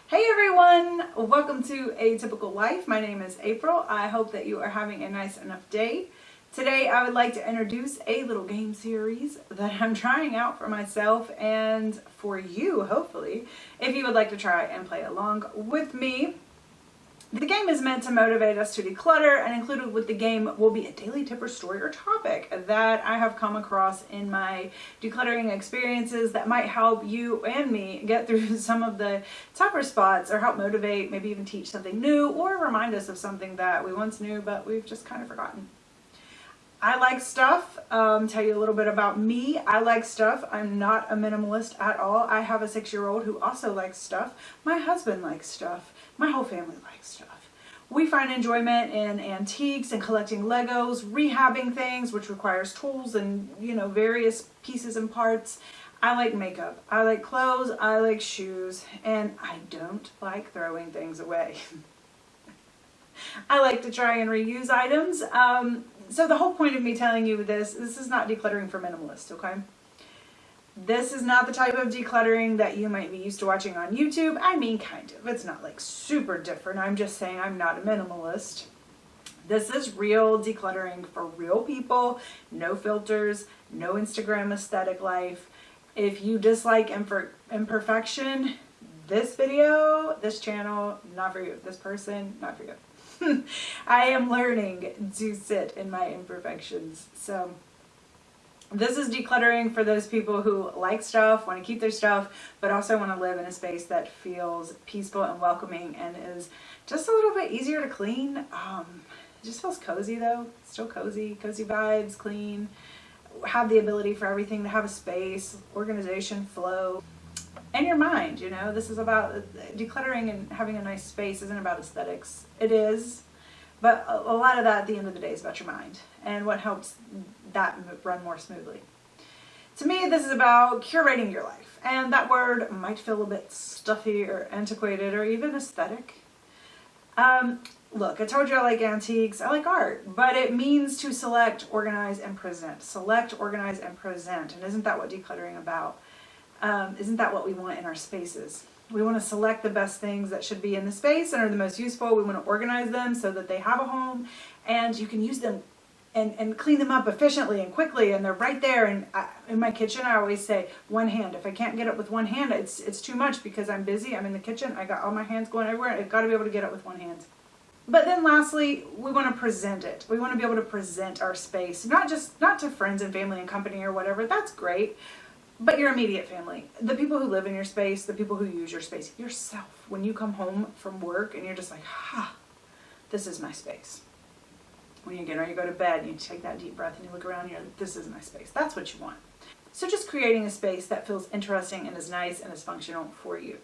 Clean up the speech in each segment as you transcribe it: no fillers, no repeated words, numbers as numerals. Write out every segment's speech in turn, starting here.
Hey everyone! Welcome to A Typical Life. My name is April. I hope that you are having a nice enough day. Today I would like to introduce a little game series that I'm trying out for myself and for you, hopefully, if you would like to try and play along with me. The game is meant to motivate us to declutter, and included with the game will be a daily tip or story or topic that I have come across in my decluttering experiences that might help you and me get through some of the tougher spots, or help motivate, maybe even teach something new, or remind us of something that we once knew but we've just kind of forgotten. I like stuff. Tell you a little bit about me. I like stuff. I'm not a minimalist at all. I have a 6-year-old who also likes stuff. My husband likes stuff. My whole family likes stuff. We find enjoyment in antiques and collecting Legos, rehabbing things, which requires tools and, various pieces and parts. I like makeup. I like clothes. I like shoes. And I don't like throwing things away. I like to try and reuse items. So the whole point of me telling you this is not decluttering for minimalists, okay? This is not the type of decluttering that you might be used to watching on YouTube. I mean, kind of. It's not like super different. I'm just saying I'm not a minimalist. This is real decluttering for real people. No filters, no Instagram aesthetic life. If you dislike imperfection, this video, this channel, not for you. This person, not for you. I am learning to sit in my imperfections. So this is decluttering for those people who like stuff, want to keep their stuff, but also want to live in a space that feels peaceful and welcoming and is just a little bit easier to clean. It just feels cozy though. Still cozy vibes, clean. Have the ability for everything to have a space, organization, flow. And your mind, this is about decluttering, and having a nice space isn't about aesthetics. It is, but a lot of that at the end of the day is about your mind and what helps that run more smoothly. To me, this is about curating your life, and that word might feel a bit stuffy or antiquated or even aesthetic. Look, I told you I like antiques, I like art, but it means to select, organize, and present. Select, organize, and present, and isn't that what decluttering is about? Isn't that what we want in our spaces? We want to select the best things that should be in the space and are the most useful. We want to organize them so that they have a home and you can use them and clean them up efficiently and quickly, and they're right there. And in my kitchen, I always say one hand. If I can't get it with one hand, it's too much because I'm busy. I'm in the kitchen. I got all my hands going everywhere. I've got to be able to get it with one hand. But then lastly, we want to present it. We want to be able to present our space, not to friends and family and company or whatever. That's great. But your immediate family, the people who live in your space, the people who use your space, yourself. When you come home from work and you're just like, this is my space. When you get ready to go to bed, you take that deep breath and you look around and you're like, this is my space. That's what you want. So just creating a space that feels interesting and is nice and is functional for you.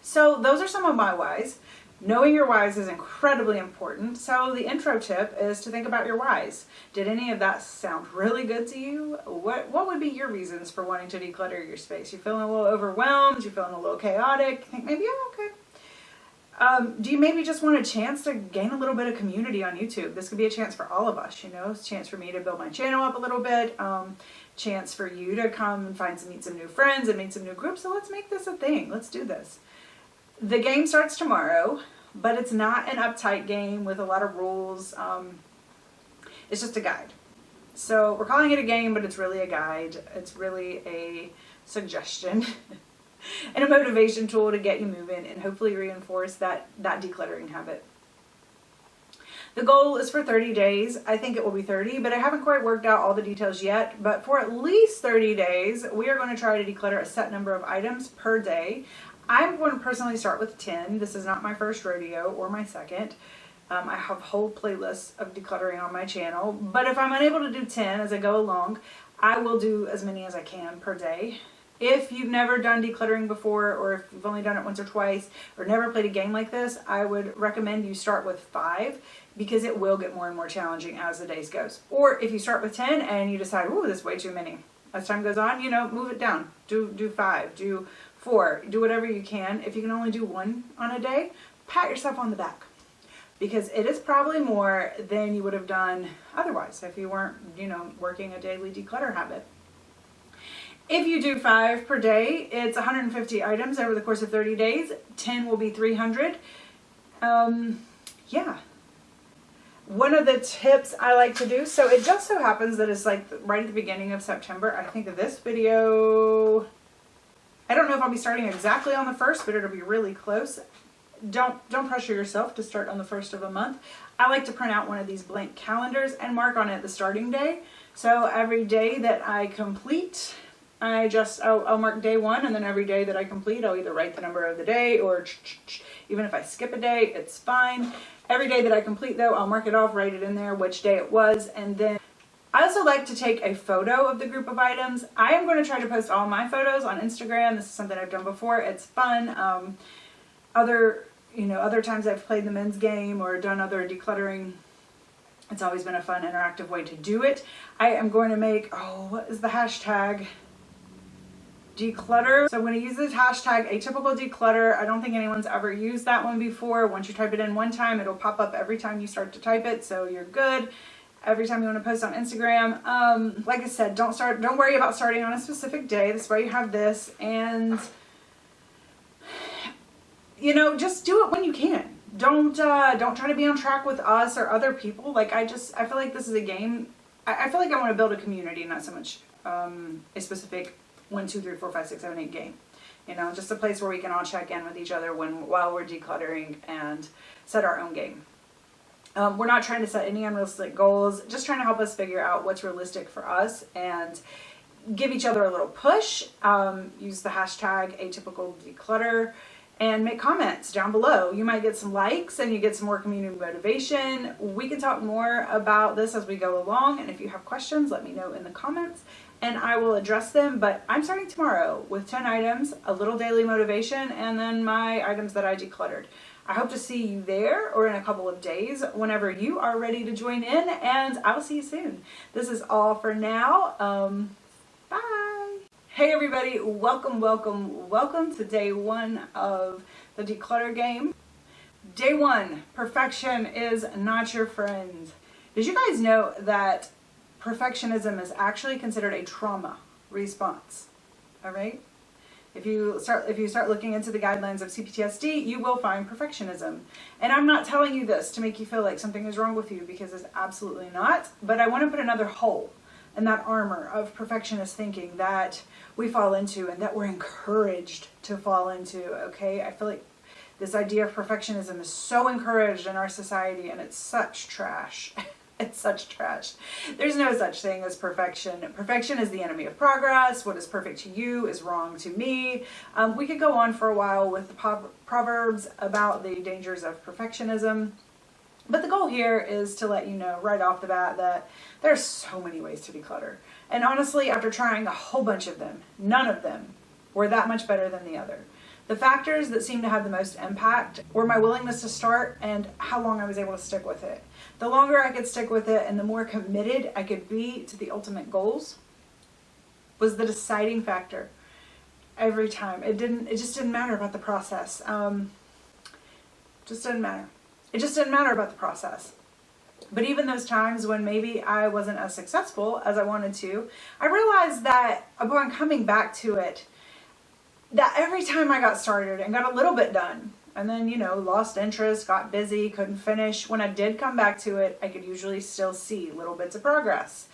So those are some of my whys. Knowing your whys is incredibly important. So the intro tip is to think about your whys. Did any of that sound really good to you? What would be your reasons for wanting to declutter your space? You're feeling a little overwhelmed? You're feeling a little chaotic? You think maybe I'm okay. Do you maybe just want a chance to gain a little bit of community on YouTube? This could be a chance for all of us, It's a chance for me to build my channel up a little bit. Chance for you to come and meet some new friends and meet some new groups. So let's make this a thing. Let's do this. The game starts tomorrow, but it's not an uptight game with a lot of rules. It's just a guide. So we're calling it a game, but it's really a guide. It's really a suggestion and a motivation tool to get you moving and hopefully reinforce that decluttering habit. The goal is for 30 days. I think it will be 30, but I haven't quite worked out all the details yet. But for at least 30 days, we are going to try to declutter a set number of items per day. I'm going to personally start with 10. This is not my first rodeo or my second. I have whole playlists of decluttering on my channel. But if I'm unable to do 10 as I go along, I will do as many as I can per day. If you've never done decluttering before, or if you've only done it once or twice, or never played a game like this, I would recommend you start with 5, because it will get more and more challenging as the days goes. Or if you start with 10 and you decide, ooh, this is way too many. As time goes on, move it down. Do 5, do 4, do whatever you can. If you can only do 1 on a day, pat yourself on the back, because it is probably more than you would have done otherwise if you weren't, working a daily declutter habit. If you do 5 per day, it's 150 items over the course of 30 days. 10 will be 300. Yeah. One of the tips I like to do, so it just so happens that it's like right at the beginning of September. I think of this video, I don't know if I'll be starting exactly on the 1st, but it'll be really close. Don't pressure yourself to start on the 1st of a month. I like to print out one of these blank calendars and mark on it the starting day. So every day that I complete, I'll mark day 1, and then every day that I complete, I'll either write the number of the day, or even if I skip a day, it's fine. Every day that I complete though, I'll mark it off, write it in there, which day it was, and then I also like to take a photo of the group of items. I am going to try to post all my photos on Instagram. This is something I've done before. It's fun. Other times I've played the men's game or done other decluttering. It's always been a fun, interactive way to do it. I am going to make, what is the hashtag? Declutter. So I'm going to use this hashtag A.Typical Declutter. I don't think anyone's ever used that one before. Once you type it in one time, it'll pop up every time you start to type it, so you're good. Every time you want to post on Instagram. Like I said, don't worry about starting on a specific day. That's why you have this. And just do it when you can. Don't try to be on track with us or other people. Like I feel like this is a game. I feel like I want to build a community, not so much a specific 1, 2, 3, 4, 5, 6, 7, 8 game. Just a place where we can all check in with each other while we're decluttering and set our own game. We're not trying to set any unrealistic goals, just trying to help us figure out what's realistic for us and give each other a little push. Use the hashtag Atypical Declutter and make comments down below. You might get some likes and you get some more community motivation. We can talk more about this as we go along, and if you have questions, let me know in the comments and I will address them. But I'm starting tomorrow with 10 items, a little daily motivation, and then my items that I decluttered. I hope to see you there or in a couple of days whenever you are ready to join in, and I will see you soon. This is all for now. Bye. Hey everybody, welcome to day 1 of the Declutter game. Day 1, perfection is not your friend. Did you guys know that perfectionism is actually considered a trauma response? All right. If you start looking into the guidelines of CPTSD, you will find perfectionism. And I'm not telling you this to make you feel like something is wrong with you, because it's absolutely not. But I want to put another hole in that armor of perfectionist thinking that we fall into and that we're encouraged to fall into, okay? I feel like this idea of perfectionism is so encouraged in our society, and it's such trash. It's such trash. There's no such thing as perfection. Perfection is the enemy of progress. What is perfect to you is wrong to me. We could go on for a while with the proverbs about the dangers of perfectionism. But the goal here is to let you know right off the bat that there's so many ways to declutter. And honestly, after trying a whole bunch of them, none of them were that much better than the other. The factors that seemed to have the most impact were my willingness to start and how long I was able to stick with it. The longer I could stick with it and the more committed I could be to the ultimate goals was the deciding factor every time. It just didn't matter about the process. Just didn't matter. It just didn't matter about the process. But even those times when maybe I wasn't as successful as I wanted to, I realized that upon coming back to it, that every time I got started and got a little bit done, and then, lost interest, got busy, couldn't finish, when I did come back to it, I could usually still see little bits of progress.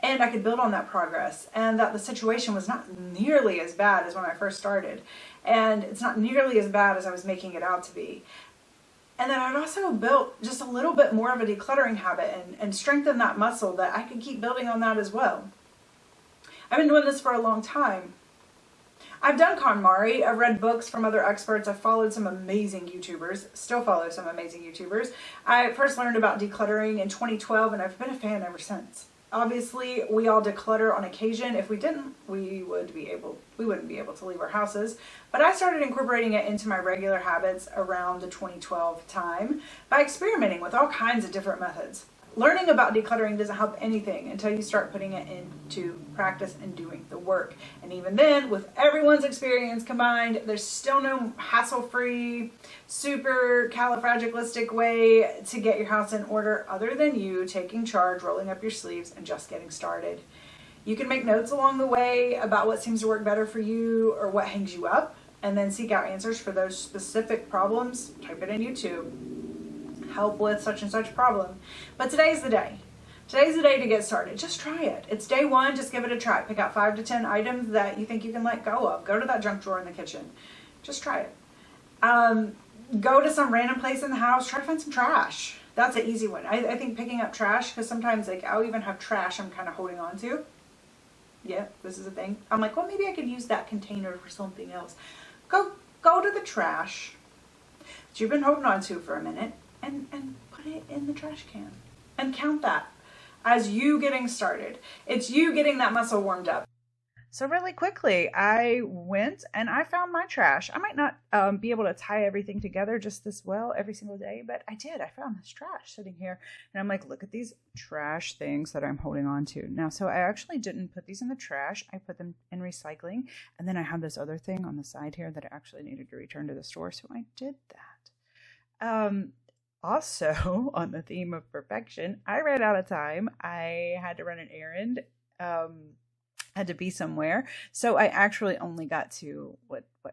And I could build on that progress, and that the situation was not nearly as bad as when I first started. And it's not nearly as bad as I was making it out to be. And then I'd also built just a little bit more of a decluttering habit and strengthened that muscle that I could keep building on that as well. I've been doing this for a long time. I've done KonMari, I've read books from other experts, I've followed some amazing YouTubers, still follow some amazing YouTubers. I first learned about decluttering in 2012 and I've been a fan ever since. Obviously, we all declutter on occasion. If we didn't, we wouldn't be able to leave our houses. But I started incorporating it into my regular habits around the 2012 time by experimenting with all kinds of different methods. Learning about decluttering doesn't help anything until you start putting it into practice and doing the work. And even then, with everyone's experience combined, there's still no hassle-free, super califragilistic way to get your house in order other than you taking charge, rolling up your sleeves, and just getting started. You can make notes along the way about what seems to work better for you or what hangs you up, and then seek out answers for those specific problems. Type it in YouTube. Help with such and such problem. But today's the day. Today's the day to get started. Just try it. It's day one. Just give it a try. Pick out 5 to 10 items that you think you can let go of. Go to that junk drawer in the kitchen. Just try it. Go to some random place in the house. Try to find some trash. That's an easy one. I think picking up trash, because sometimes like I'll even have trash I'm kind of holding on to. Yeah, this is a thing. I'm like, well, maybe I could use that container for something else. Go to the trash that you've been holding on to for a minute and put it in the trash can. And count that as you getting started. It's you getting that muscle warmed up. So really quickly, I went and I found my trash. I might not be able to tie everything together just this well every single day, but I did. I found this trash sitting here and I'm like, look at these trash things that I'm holding on to. Now, so I actually didn't put these in the trash. I put them in recycling. And then I had this other thing on the side here that I actually needed to return to the store. So I did that. Also, on the theme of perfection, I ran out of time. I had to run an errand. Had to be somewhere. So I actually only got to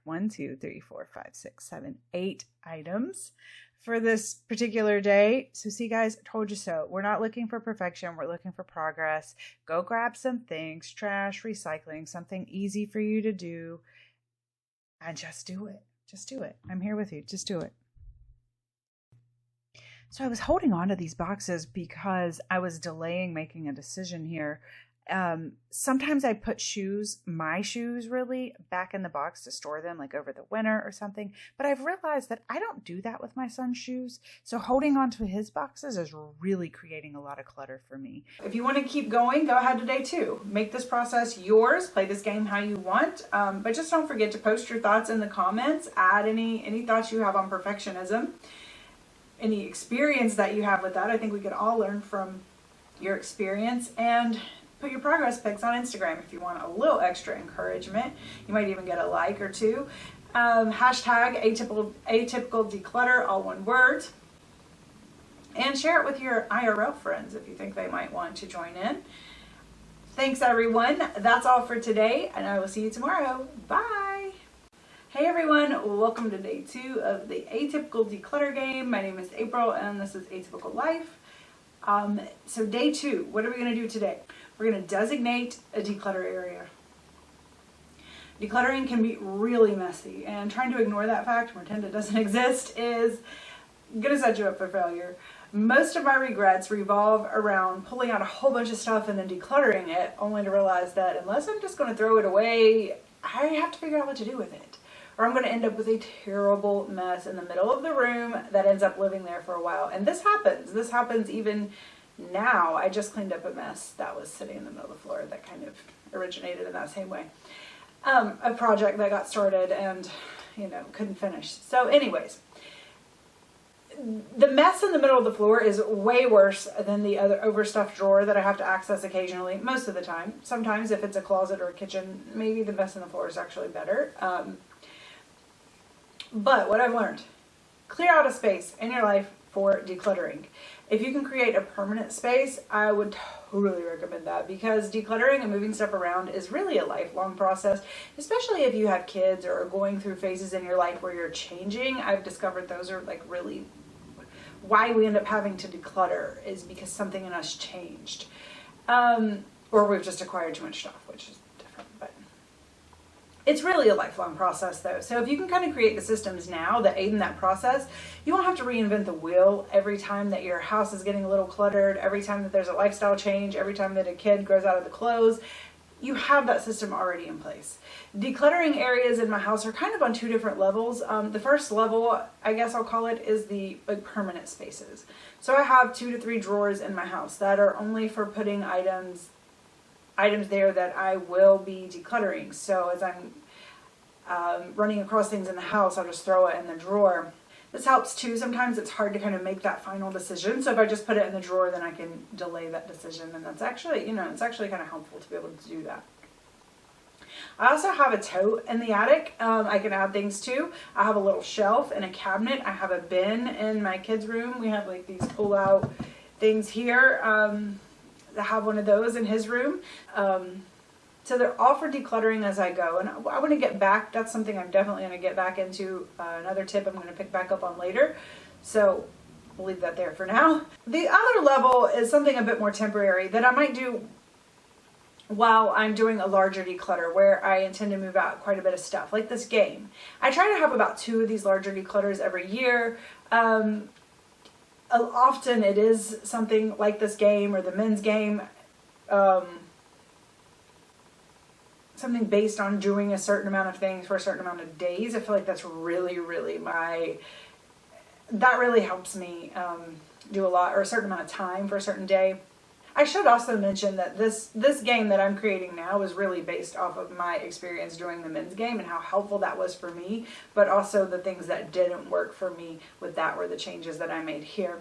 1, 2, 3, 4, 5, 6, 7, 8 items for this particular day. So see guys, I told you so. We're not looking for perfection. We're looking for progress. Go grab some things, trash, recycling, something easy for you to do, and just do it. Just do it. I'm here with you. Just do it. So I was holding on to these boxes because I was delaying making a decision here. Sometimes I put my shoes really, back in the box to store them like over the winter or something. But I've realized that I don't do that with my son's shoes. So holding on to his boxes is really creating a lot of clutter for me. If you want to keep going, go ahead to day 2. Make this process yours. Play this game how you want. But just don't forget to post your thoughts in the comments. Add any thoughts you have on perfectionism. Any experience that you have with that. I think we could all learn from your experience. And put your progress pics on Instagram if you want a little extra encouragement. You might even get a like or 2. Hashtag atypical declutter, all one word. And share it with your IRL friends if you think they might want to join in. Thanks everyone. That's all for today, and I will see you tomorrow. Bye. Hey everyone, welcome to day 2 of the Atypical Declutter game. My name is April and this is Atypical Life. So day 2, what are we going to do today? We're going to designate a declutter area. Decluttering can be really messy, and trying to ignore that fact, pretend it doesn't exist, is going to set you up for failure. Most of my regrets revolve around pulling out a whole bunch of stuff and then decluttering it, only to realize that unless I'm just going to throw it away, I have to figure out what to do with it. Or I'm going to end up with a terrible mess in the middle of the room that ends up living there for a while. And this happens. This happens even now. I just cleaned up a mess that was sitting in the middle of the floor that kind of originated in that same way. A project that got started and, couldn't finish. So anyways, the mess in the middle of the floor is way worse than the other overstuffed drawer that I have to access occasionally, most of the time. Sometimes if it's a closet or a kitchen, maybe the mess in the floor is actually better. But what I've learned, clear out a space in your life for decluttering. If you can create a permanent space, I would totally recommend that, because decluttering and moving stuff around is really a lifelong process, especially if you have kids or are going through phases in your life where you're changing. I've discovered those are like really why we end up having to declutter, is because something in us changed. Or we've just acquired too much stuff, which is different, but it's really a lifelong process though. So if you can kind of create the systems now that aid in that process, you won't have to reinvent the wheel every time that your house is getting a little cluttered, every time that there's a lifestyle change, every time that a kid grows out of the clothes. You have that system already in place. Decluttering areas in my house are kind of on 2 different levels. The first level, I guess I'll call it, is the permanent spaces. So I have 2 to 3 drawers in my house that are only for putting items there that I will be decluttering. So as I'm running across things in the house, I'll just throw it in the drawer. This helps too. Sometimes it's hard to kind of make that final decision. So if I just put it in the drawer, then I can delay that decision. And that's actually, it's actually kind of helpful to be able to do that. I also have a tote in the attic. I can add things to. I have a little shelf and a cabinet. I have a bin in my kids' room. We have like these pull-out things here. have one of those in his room. So they're all for decluttering as I go. And I want to get back, that's something I'm definitely going to get back into. Another tip I'm going to pick back up on later. So we'll leave that there for now. The other level is something a bit more temporary that I might do while I'm doing a larger declutter, where I intend to move out quite a bit of stuff, like this game. I try to have about 2 of these larger declutters every year. Often it is something like this game or the men's game, something based on doing a certain amount of things for a certain amount of days. I feel like that's really, really that really helps me do a lot, or a certain amount of time for a certain day. I should also mention that this game that I'm creating now is really based off of my experience doing the men's game and how helpful that was for me, but also the things that didn't work for me with that were the changes that I made here.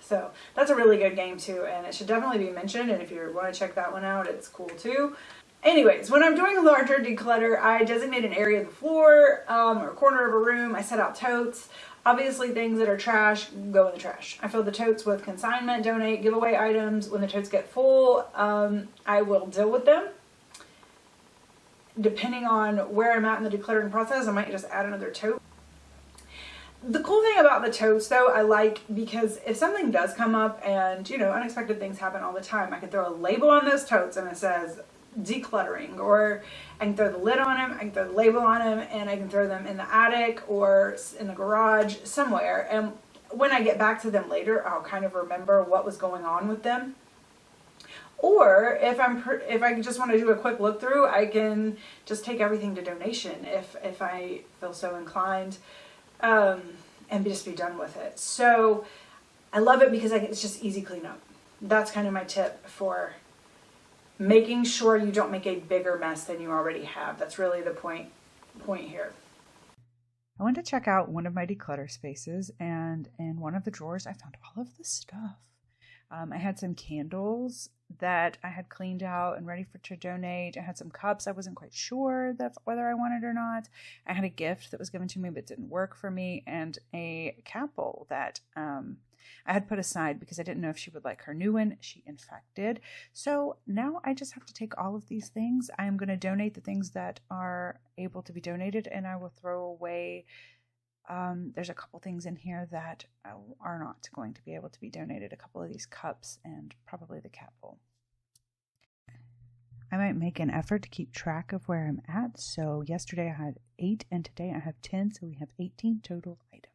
So that's a really good game too, and it should definitely be mentioned, and if you want to check that one out, it's cool too. Anyways, when I'm doing a larger declutter, I designate an area of the floor or corner of a room. I set out totes. Obviously, things that are trash go in the trash. I fill the totes with consignment, donate, giveaway items. When the totes get full, I will deal with them. Depending on where I'm at in the decluttering process, I might just add another tote. The cool thing about the totes, though, I like, because if something does come up, and unexpected things happen all the time, I can throw a label on those totes and it says decluttering, or I can throw the lid on them, I can throw the label on them, and I can throw them in the attic or in the garage somewhere, and when I get back to them later, I'll kind of remember what was going on with them. Or if I just want to do a quick look through, I can just take everything to donation if I feel so inclined, and just be done with it. So I love it because it's just easy cleanup. That's kind of my tip for making sure you don't make a bigger mess than you already have. That's really the point here. I went to check out one of my declutter spaces, and in one of the drawers I found all of this stuff. I had some candles that I had cleaned out and ready to donate. I had some cups I wasn't quite sure whether I wanted or not. I had a gift that was given to me but didn't work for me, and a capsule that I had put aside because I didn't know if she would like her new one. She in fact did. So now I just have to take all of these things. I am going to donate the things that are able to be donated, and I will throw away. There's a couple things in here that are not going to be able to be donated. A couple of these cups and probably the cat bowl. I might make an effort to keep track of where I'm at. So yesterday I had 8 and today I have 10. So we have 18 total items.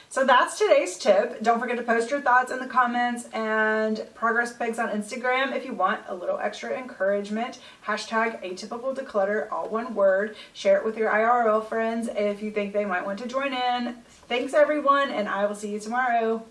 So that's today's tip. Don't forget to post your thoughts in the comments and progress pics on Instagram if you want a little extra encouragement. Hashtag Atypical Declutter, all one word. Share it with your IRL friends if you think they might want to join in. Thanks everyone, and I will see you tomorrow.